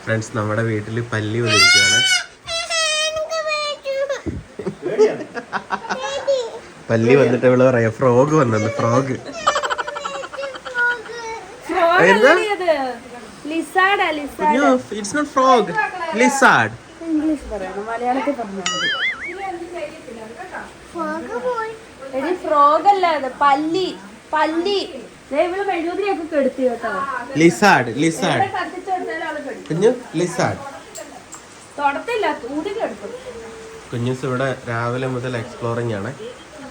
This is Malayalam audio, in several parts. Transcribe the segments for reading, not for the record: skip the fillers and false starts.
ഫ്രണ്ട്സ്, നമ്മുടെ വീട്ടിൽ പല്ലി വന്നിരിക്കുകയാണ്. പല്ലി വന്നിട്ട് ഇവള് പറയാ ഫ്രോഗ് വന്നത്. Frog it's not frog, lizard. English പറയണം, മലയാളത്തിൽ പറഞ്ഞാൽ മതി. ഫ്രോഗ് അല്ല, അത് പല്ലി. പല്ലി മെഴുകുതിരിയൊക്കെ കെടുത്തി കേട്ടോ. ലിസാർഡ്, ലിസാർഡ് കുഞ്ഞു, ലിസാർഡ്. തൊടത്തില്ല, ഊതി കെടുക്കും. കുഞ്ഞുസ് ഇവിടെ രാവിലെ മുതൽ എക്സ്പ്ലോറിംഗ് ആണ്.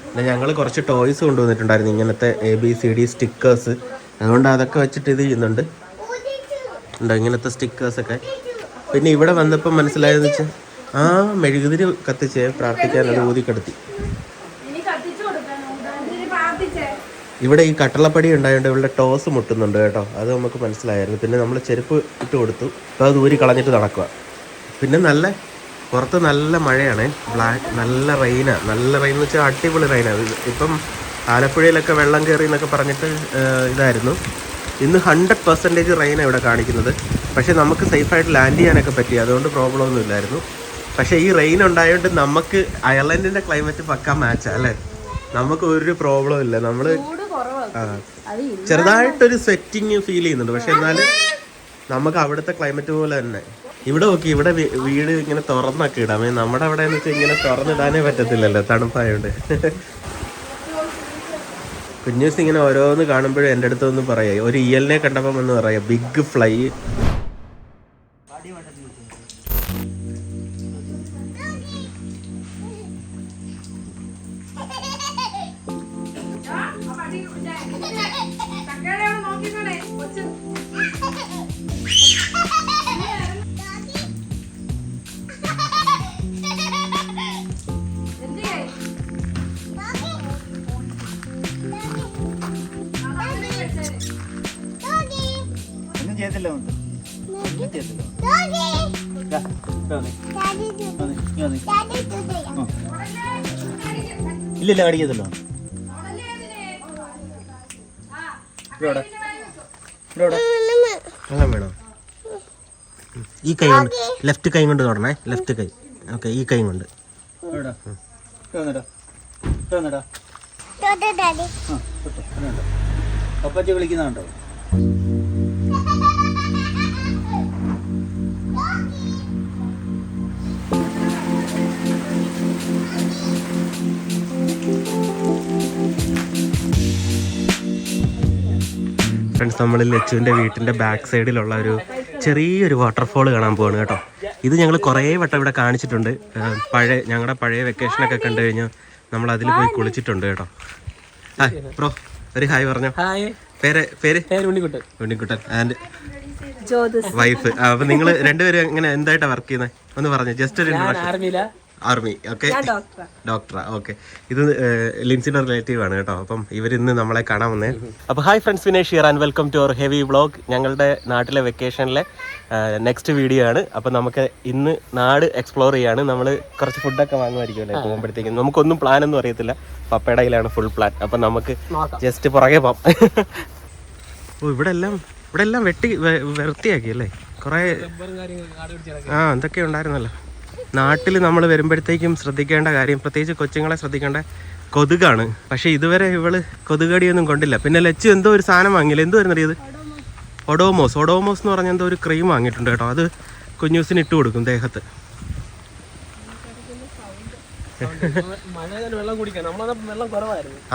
പിന്നെ ഞങ്ങൾ കുറച്ച് ടോയ്സ് കൊണ്ടുവന്നിട്ടുണ്ടായിരുന്നു, ഇങ്ങനത്തെ ABCD സ്റ്റിക്കേഴ്സ്. അതുകൊണ്ട് അതൊക്കെ വെച്ചിട്ട് ഇത് ചെയ്യുന്നുണ്ട് ഉണ്ടോ, ഇങ്ങനത്തെ സ്റ്റിക്കേഴ്സൊക്കെ. പിന്നെ ഇവിടെ വന്നപ്പോൾ മനസ്സിലായെന്ന് വെച്ചാൽ മെഴുകുതിരി കത്തിച്ച് പ്രാർത്ഥിക്കാൻ അത് ഊതിക്കെടുത്തി. ഇവിടെ ഈ കട്ടളപ്പടി ഉണ്ടായതുകൊണ്ട് ഇവിടെ ടോസ് മുട്ടുന്നുണ്ട് കേട്ടോ, അത് നമുക്ക് മനസ്സിലായിരുന്നു. പിന്നെ നമ്മൾ ചെരുപ്പ് ഇട്ട് കൊടുത്തു, അപ്പോൾ അത് ഊരി കളഞ്ഞിട്ട് നടക്കുക. പിന്നെ പുറത്ത് നല്ല മഴയാണ്, നല്ല റെയിനാണ്. നല്ല റെയിൻ എന്ന് വെച്ചാൽ അടിപൊളി റെയിനാണ്. ഇപ്പം ആലപ്പുഴയിലൊക്കെ വെള്ളം കയറി എന്നൊക്കെ പറഞ്ഞിട്ട് ഇതായിരുന്നു. ഇന്ന് 100% റെയിനാണ് ഇവിടെ കാണിക്കുന്നത്. പക്ഷേ നമുക്ക് സേഫായിട്ട് ലാൻഡ് ചെയ്യാനൊക്കെ പറ്റി, അതുകൊണ്ട് പ്രോബ്ലം ഒന്നും ഇല്ലായിരുന്നു. പക്ഷേ ഈ റെയിൻ ഉണ്ടായതുകൊണ്ട് നമുക്ക് അയർലൻഡിൻ്റെ ക്ലൈമറ്റ് പക്കാ മാച്ചാണ് അല്ലേ. നമുക്ക് ഒരു പ്രോബ്ലം ഇല്ല. നമ്മൾ ചെറുതായിട്ടൊരു സ്വെറ്റിങ് ഫീൽ ചെയ്യുന്നുണ്ട്, പക്ഷെ എന്നാലും നമുക്ക് അവിടുത്തെ ക്ലൈമറ്റ് പോലെ തന്നെ. ഇവിടെ നോക്കി, ഇവിടെ വീട് ഇങ്ങനെ തുറന്നൊക്കെ ഇടാമേ. നമ്മുടെ അവിടെ എന്ന് വെച്ചാൽ ഇങ്ങനെ തുറന്നിടാനേ പറ്റത്തില്ലല്ലോ, തണുപ്പായോണ്ട്. കുഞ്ഞൂസ് ഇങ്ങനെ ഓരോന്ന് കാണുമ്പോഴും എൻ്റെ അടുത്തൊന്നും പറയാം. ഒരു ഇയലിനെ കണ്ടപ്പം എന്ന് പറയാം, ബിഗ് ഫ്ലൈ. ഇല്ലല്ലോ, കടിക്കത്തല്ലോ. വേണോ? ഈ കൈ കൊണ്ട്, ലെഫ്റ്റ് കൈ കൊണ്ട് തൊടണേ, ലെഫ്റ്റ് കൈ. ഓക്കെ, ഈ കൈ കൊണ്ട്. അപ്പച്ചി വിളിക്കുന്നുണ്ടോ? ഫ്രണ്ട്സ്, നമ്മൾ ലച്ചുവിൻ്റെ വീട്ടിൻ്റെ ബാക്ക് സൈഡിലുള്ള ഒരു ചെറിയൊരു വാട്ടർഫോൾ കാണാൻ പോവാണ് കേട്ടോ. ഇത് ഞങ്ങൾ കുറേ വട്ടം ഇവിടെ കാണിച്ചിട്ടുണ്ട്. ഞങ്ങളുടെ പഴയ വെക്കേഷനൊക്കെ കണ്ടു കഴിഞ്ഞാൽ നമ്മൾ അതിൽ പോയി കുളിച്ചിട്ടുണ്ട് കേട്ടോ. ഹായ് ബ്രോ, ഒരു ഹായ് പറഞ്ഞോ. പേര് ഉണ്ണിക്കുട്ടൻ ആൻഡ് വൈഫ്. അപ്പൊ നിങ്ങൾ രണ്ടുപേരും എങ്ങനെ എന്തായിട്ടാണ് വർക്ക് ചെയ്യുന്നത് ഒന്ന് പറഞ്ഞു, ജസ്റ്റ് ഒരു ആർമി. ഓക്കെ, ഡോക്ടറാ. ഓക്കെ, ഇത് ലിൻസിയുടെ റിലേറ്റീവ് ആണ് കേട്ടോ. അപ്പം ഇവരിന്ന് നമ്മളെ കാണാൻ വന്നേ. അപ്പോൾ hi friends, Vinesh here and welcome to our heavy vlog. ഞങ്ങളുടെ നാട്ടിലെ വെക്കേഷനിലെ നെക്സ്റ്റ് വീഡിയോ ആണ്. അപ്പം നമുക്ക് ഇന്ന് നാട് എക്സ്പ്ലോർ ചെയ്യാണ്. നമ്മൾ കുറച്ച് ഫുഡൊക്കെ വാങ്ങുമായിരിക്കും അല്ലേ പോകുമ്പോഴത്തേക്കും. നമുക്കൊന്നും പ്ലാനൊന്നും അറിയത്തില്ല, പപ്പയുടെ കയ്യിലാണ് ഫുൾ പ്ലാൻ. അപ്പം നമുക്ക് ജസ്റ്റ് പുറകെ പോകാം. ഓ, ഇവിടെ എല്ലാം വൃത്തിയാക്കി അല്ലേ, കുറേ എന്തൊക്കെ ഉണ്ടായിരുന്നല്ലോ. നാട്ടിൽ നമ്മൾ വരുമ്പോഴത്തേക്കും ശ്രദ്ധിക്കേണ്ട കാര്യം, പ്രത്യേകിച്ച് കൊച്ചുങ്ങളെ ശ്രദ്ധിക്കേണ്ട കൊതുകാണ്. പക്ഷേ ഇതുവരെ ഇവള് കൊതുകടിയൊന്നും കൊണ്ടില്ല. പിന്നെ ലച്ചു എന്തോ ഒരു സാധനം വാങ്ങിയില്ല, എന്തോ ആയിരുന്നു അറിയത്? ഒഡോമോസ് എന്ന് പറഞ്ഞ എന്തോ ഒരു ക്രീം വാങ്ങിയിട്ടുണ്ട് കേട്ടോ. അത് കുഞ്ഞൂസിന് ഇട്ട് കൊടുക്കും ദേഹത്ത്.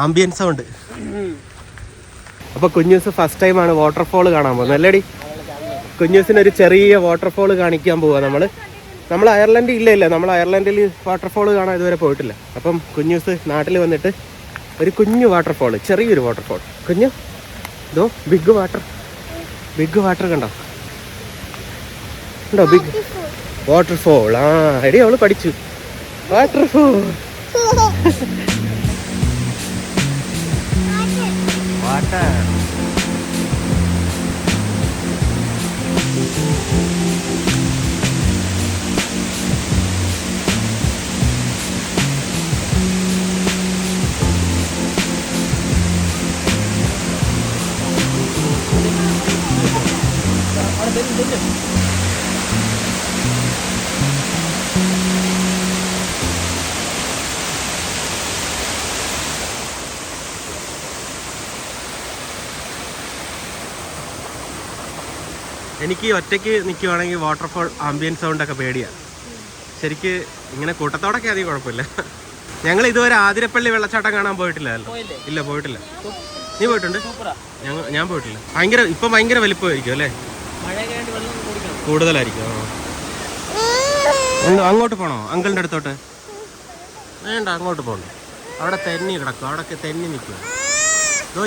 Ambience sound. അപ്പോൾ കുഞ്ഞൂസ് ഫസ്റ്റ് ടൈമാണ് വാട്ടർഫോൾ കാണാൻ പോകുന്നത് അല്ലേടി? കുഞ്ഞൂസിനൊരു ചെറിയ വാട്ടർഫോൾ കാണിക്കാൻ പോവാ നമ്മൾ അയർലൻഡിൽ ഇല്ല, നമ്മൾ അയർലൻഡിൽ വാട്ടർഫോൾ കാണാൻ ഇതുവരെ പോയിട്ടില്ല. അപ്പം കുഞ്ഞൂസ് നാട്ടിൽ വന്നിട്ട് ഒരു കുഞ്ഞു വാട്ടർഫോൾ, ചെറിയൊരു വാട്ടർഫോൾ. കുഞ്ഞു ഇതോ ബിഗ് വാട്ടർ കണ്ടോ ബിഗ് വാട്ടർഫോൾ. എടി അവള് പഠിച്ചു വാട്ടർഫോൾ. വാട്ടർ എനിക്ക് ഒറ്റയ്ക്ക് നിൽക്കുവാണെങ്കിൽ വാട്ടർഫോൾ ആംബിയൻസ് സൗണ്ടൊക്കെ പേടിയാണ്. ശരിക്ക് ഇങ്ങനെ കൂട്ടത്തോടൊക്കെ അധികം കുഴപ്പമില്ല. ഞങ്ങൾ ഇതുവരെ ആതിരപ്പള്ളി വെള്ളച്ചാട്ടം കാണാൻ പോയിട്ടില്ല. ഇല്ല, പോയിട്ടില്ല. നീ പോയിട്ടുണ്ട്? ഞാൻ പോയിട്ടില്ല. ഇപ്പം ഭയങ്കര വലിപ്പമായിരിക്കും അല്ലേ? കൂടുതലായിരിക്കും. അങ്ങോട്ട് പോണോ അങ്കിളിൻ്റെ അടുത്തോട്ട്? വേണ്ട, അങ്ങോട്ട് പോകണം. അവിടെ തെന്നി കിടക്കും, അവിടെയൊക്കെ തെന്നി നിൽക്കും.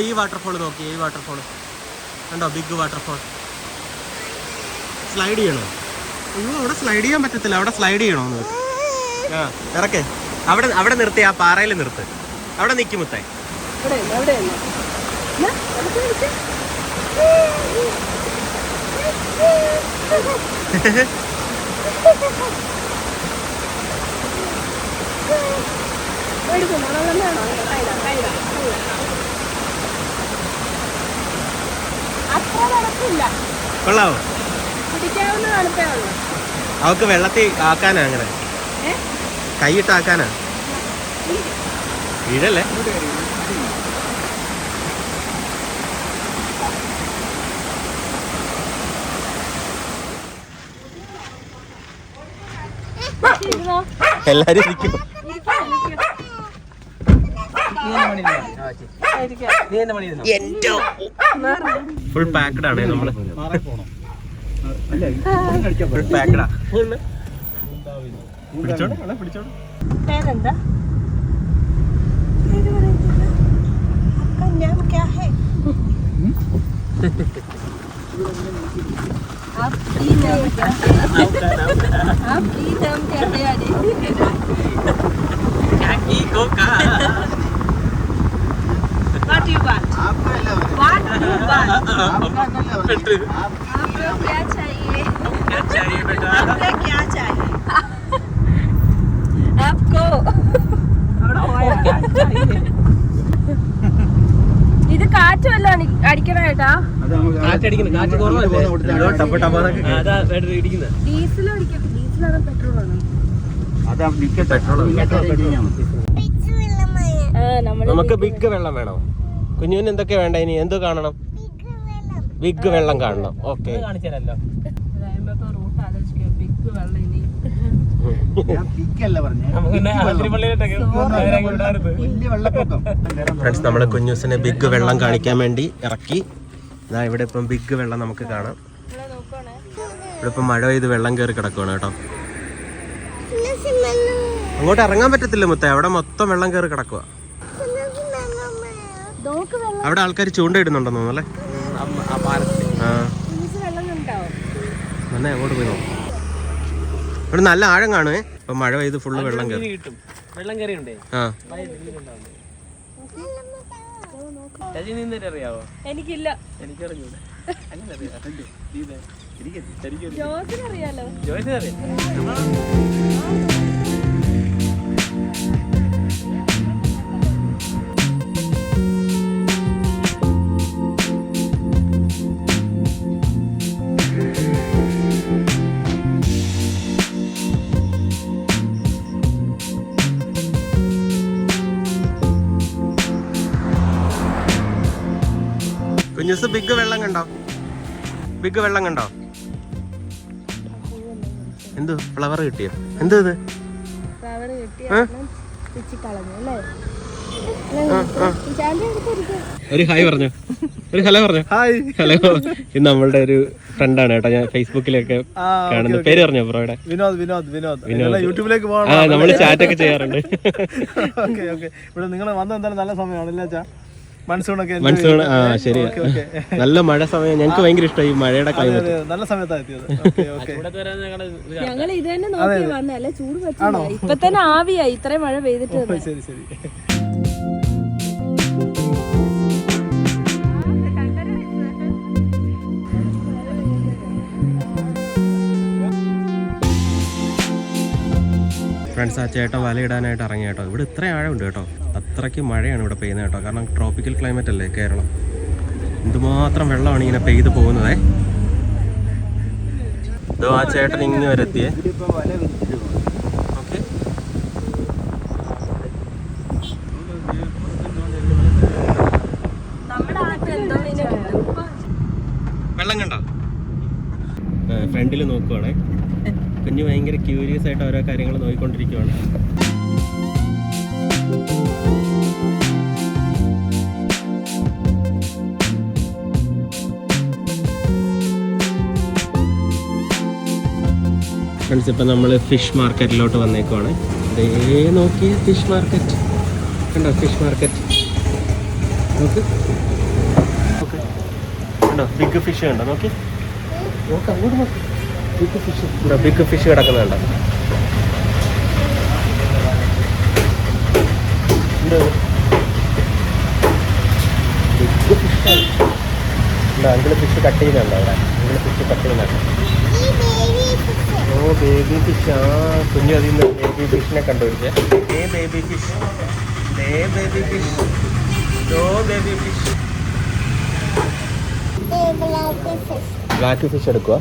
ഈ വാട്ടർഫോൾ നോക്കി, ഈ വാട്ടർഫോൾ കണ്ടോ, ബിഗ് വാട്ടർഫോൾ. സ്ലൈഡ് ചെയ്യണോ? അയ്യോ, അവിടെ സ്ലൈഡ് ചെയ്യാൻ പറ്റത്തില്ല. അവിടെ സ്ലൈഡ് ചെയ്യണോന്ന്. ആ, ഇറക്കേ. അവിടെ നിർത്തി, ആ പാറയിൽ നിർത്ത്. അവിടെ നിൽക്കും മുത്തേ. കൊള്ളാവോ? അവക്ക് വെള്ളത്തിൽ ആക്കാനാ, അങ്ങനെ കൈയിട്ട് ആക്കാനാ. വീഴല്ലേ? എല്ലാരും ഇരിക്കും. ഫുൾ പാക്ക്ഡ് ആണ് നമ്മള്. ഫുൾ പാക്ക്ഡാ. പിടിച്ചോട്. പേരെന്താ? What do you want? What do you want? आपको क्या चाहिए? क्या चाहिए बेटा? आपको क्या चाहिए? आपको क्या चाहिए? ഇത് കാറ്റ് വല്ലാണ് അടിക്കണ കേട്ടാ. ഡീസൽ അടിക്കും. ഡീസലാണോ പെട്രോളാണോ? നമുക്ക് ബിഗ് വെള്ളം വേണോ? കുഞ്ഞുവിന് എന്തൊക്കെ വേണ്ട? ഇനി എന്തോ കാണണം? ബിഗ് വെള്ളം കാണണം. ഓക്കെ, ഫ്രണ്ട്സ്, നമ്മള് കുഞ്ഞൂസിനെ ബിഗ് വെള്ളം കാണിക്കാൻ വേണ്ടി ഇറക്കി. ഇവിടെ ഇപ്പം ബിഗ് വെള്ളം നമുക്ക് കാണാം. ഇവിടെ ഇപ്പം മഴ പെയ്ത് വെള്ളം കയറി കിടക്കുവാണ് കേട്ടോ. അങ്ങോട്ട് ഇറങ്ങാൻ പറ്റത്തില്ല മുത്തേ, അവിടെ മൊത്തം വെള്ളം കയറി കിടക്കുക. അവിടെ ആൾക്കാർ ചൂണ്ടയിടുന്നുണ്ടെന്ന് തോന്നുന്നു അല്ലേ? ആ, അങ്ങോട്ട് പോയി നോക്കാം. ഇവിടെ നല്ല ആഴം കാണുവേ. ഇപ്പൊ മഴ പെയ്ത് ഫുള്ള് വെള്ളം കയറി. ആ, എനിക്കില്ല. ജോസിനറിയാലോ. കുഞ്ഞുസ് ബിഗ് വെള്ളം കണ്ടോ? ബിഗ് വെള്ളം കണ്ടോ? എന്തു ഫ്ലവർ കിട്ടിയോ? എന്തോ ഇത്? ഒരു ഹായ് പറഞ്ഞു, ഒരു ഹലോ പറഞ്ഞു. ഹലോ. ഇത് നമ്മളുടെ ഒരു ഫ്രണ്ടാണ് കേട്ടോ. ഞാൻ ഫേസ്ബുക്കിലൊക്കെ കാണുന്ന. പേര് പറഞ്ഞോ ബ്രോയുടെ? വിനോദ്. യൂട്യൂബിലേക്ക് നമ്മള് ചാറ്റ് ഒക്കെ ചെയ്യാറുണ്ട്. നിങ്ങൾ വന്നത് എന്തായാലും നല്ല സമയമാണ്. മൺസൂൺ. ആ, ശരിയാ. നല്ല മഴ സമയം. ഞങ്ങൾക്ക് ഭയങ്കര ഇഷ്ടമായി മഴയുടെ ക്ലൈമറ്റ്. നല്ല സമയത്താണ് എത്തിയത്. ഞങ്ങൾ ഇത് തന്നെ നോക്കി വന്നല്ലേ. ചൂട് പറ്റില്ല. ഇപ്പൊ തന്നെ ആവിയായി, ഇത്രയും മഴ പെയ്തിട്ട്. ശരി ശരി. ഫ്രണ്ട്സ്, ആ ചേട്ടൻ വലയിടാനായിട്ട് ഇറങ്ങി കേട്ടോ. ഇവിടെ ഇത്ര ആഴമുണ്ട് കേട്ടോ. അത്രയ്ക്ക് മഴയാണ് ഇവിടെ പെയ്യുന്നത് കേട്ടോ. കാരണം ട്രോപ്പിക്കൽ ക്ലൈമറ്റ് അല്ലേ കേരളം. എന്തുമാത്രം വെള്ളമാണ് ഇങ്ങനെ പെയ്ത് പോകുന്നതേ. ഇതോ ആ ചേട്ടൻ ഇങ്ങനെ വരെ എത്തിയേ. ഓക്കെ, വെള്ളം കണ്ടോ? ഫ്രണ്ടിൽ നോക്കുവാണേ. കുഞ്ഞ് ഭയങ്കര ക്യൂരിയസ് ആയിട്ട് ഓരോ കാര്യങ്ങൾ നോക്കിക്കൊണ്ടിരിക്കുവാണ്. ഫ്രണ്ട്സ്, ഇപ്പം നമ്മൾ ഫിഷ് മാർക്കറ്റിലോട്ട് വന്നേക്കുവാണ്. ദേ നോക്കിയ ഫിഷ് മാർക്കറ്റ് കണ്ടോ? ഫിഷ് മാർക്കറ്റ് നോക്ക്. ഓക്കെ കണ്ടോ? ബിഗ് ഫിഷ് കണ്ടോ? നോക്കി നോക്ക്, അങ്ങോട്ട് നോക്കി. ബിഗ് ഫിഷ് ഉണ്ടോ? ബിഗ് ഫിഷ് കിടക്കുന്നുണ്ടോ? ബിഗ് ഫിഷ് ഉണ്ടോ? അങ്കിള് ഫിഷ് കട്ട് ചെയ്യുന്നുണ്ടോ അവിടെ? അങ്കിള് ഫിഷ് കട്ട് ചെയ്യുന്നുണ്ടോ? ഓ ബേബി ഫിഷ്. ആ കുഞ്ഞു അതിൽ നിന്ന് ബേബി ഫിഷിനെ കണ്ടുപിടിച്ചേ. Baby fish, baby fish, baby fish. Black fish എടുക്കുക.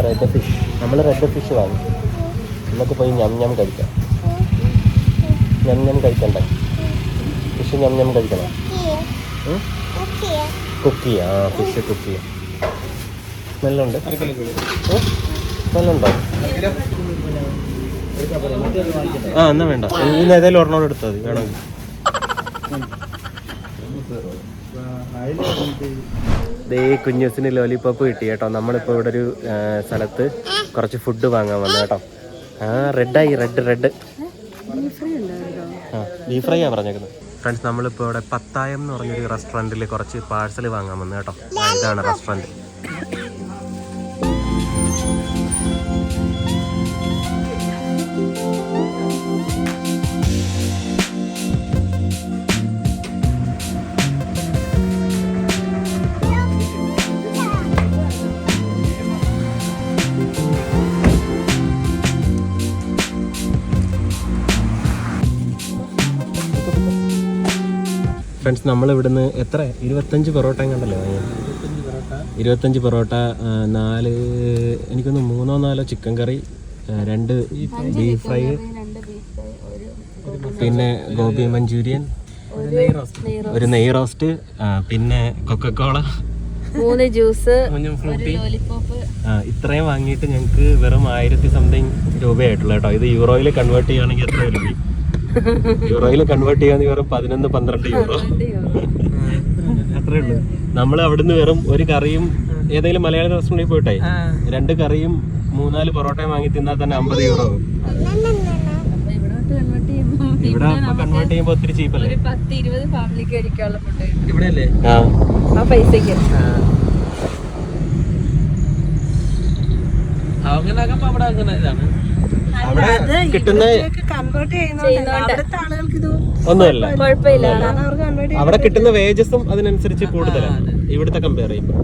Red fish. നമ്മൾ റെഡ് ഫിഷ് വാങ്ങും. നമുക്ക് പോയി ഞം കഴിക്കാം. ഞം കഴിക്കണ്ടേ? ഫിഷ് ഞം കഴിക്കണം. കുക്ക് ചെയ്യാം. ആ ഫിഷ് കുക്ക് ചെയ്യാം. സ്മെല്ലുണ്ട്. സ്മെല്ലുണ്ടോ? ആ എന്നാ വേണ്ട, ഇന്ന് ഏതായാലും ഒരെണ്ണോട് എടുത്താൽ മതി വേണമെങ്കിൽ. ദേ കുഞ്ഞൂസിന് ലോലിപോപ്പ് കിട്ടി കേട്ടോ. നമ്മളിപ്പോൾ ഇവിടെ ഒരു സ്ഥലത്ത് കുറച്ച് ഫുഡ് വാങ്ങാൻ വന്നു കേട്ടോ. ആ റെഡായി, റെഡ്. ആ ബീഫ് ഫ്രൈ ആണ് പറഞ്ഞേക്കുന്നത്. ഫ്രണ്ട്സ്, നമ്മളിപ്പോൾ ഇവിടെ പത്തായം എന്ന് പറഞ്ഞൊരു റെസ്റ്റോറൻറ്റിൽ കുറച്ച് പാഴ്സൽ വാങ്ങാൻ വന്നു കേട്ടോ. ഇതാണ് റെസ്റ്റോറൻറ്റ്. ഫ്രണ്ട്സ്, നമ്മളിവിടുന്ന് എത്ര 25 പൊറോട്ടയും കണ്ടല്ലേ വാങ്ങിയത്? 25 പൊറോട്ട, 4 എനിക്കൊന്ന് 3-4 ചിക്കൻ കറി, 2 ബീഫ് ഫ്രൈ, പിന്നെ ഗോബി മഞ്ചൂരിയൻ, ഒരു നെയ് റോസ്റ്റ്, പിന്നെ കൊക്കക്കോള, 3 ജ്യൂസ്, ഫ്രൂട്ടി. ഇത്രയും വാങ്ങിയിട്ട് ഞങ്ങൾക്ക് വെറും 1000 സംതിങ് രൂപയായിട്ടുള്ളൂ കേട്ടോ. ഇത് യൂറോയിൽ കൺവേർട്ട് ചെയ്യുകയാണെങ്കിൽ എത്ര രൂപ? യൂറോയിൽ കൺവേർട്ട് ചെയ്യാന്ന് വെറും 11-12 യൂറോ അത്രേ ഉള്ളൂ. നമ്മൾ അവിടുന്ന് വെറും ഒരു കറിയും ഏതെങ്കിലും മലയാള റെസ്റ്റോറൻറ്റിൽ പോയിട്ടേ 2 കറിയും 3-4 പൊറോട്ടയും വാങ്ങി തിന്നാൽ തന്നെ 50 യൂറോ ആവും. ഇവിടെ കൺവേർട്ട് ചെയ്യുമ്പോൾ ഒത്തിരി ചീപ്പല്ലേ? 10-20 ഫാമിലിക്ക് കഴിക്കാനുള്ള ഫുഡ് ഇവിടെ അല്ലേ? ആ പൈസക്ക് അവിടെ കിട്ടുന്ന ഒന്നുമല്ല. കുഴപ്പമില്ല. അവിടെ കിട്ടുന്ന വേജസും അതിനനുസരിച്ച് കൂടുതലാണ് ഇവിടുത്തെ കമ്പയർ ചെയ്യുമ്പോൾ.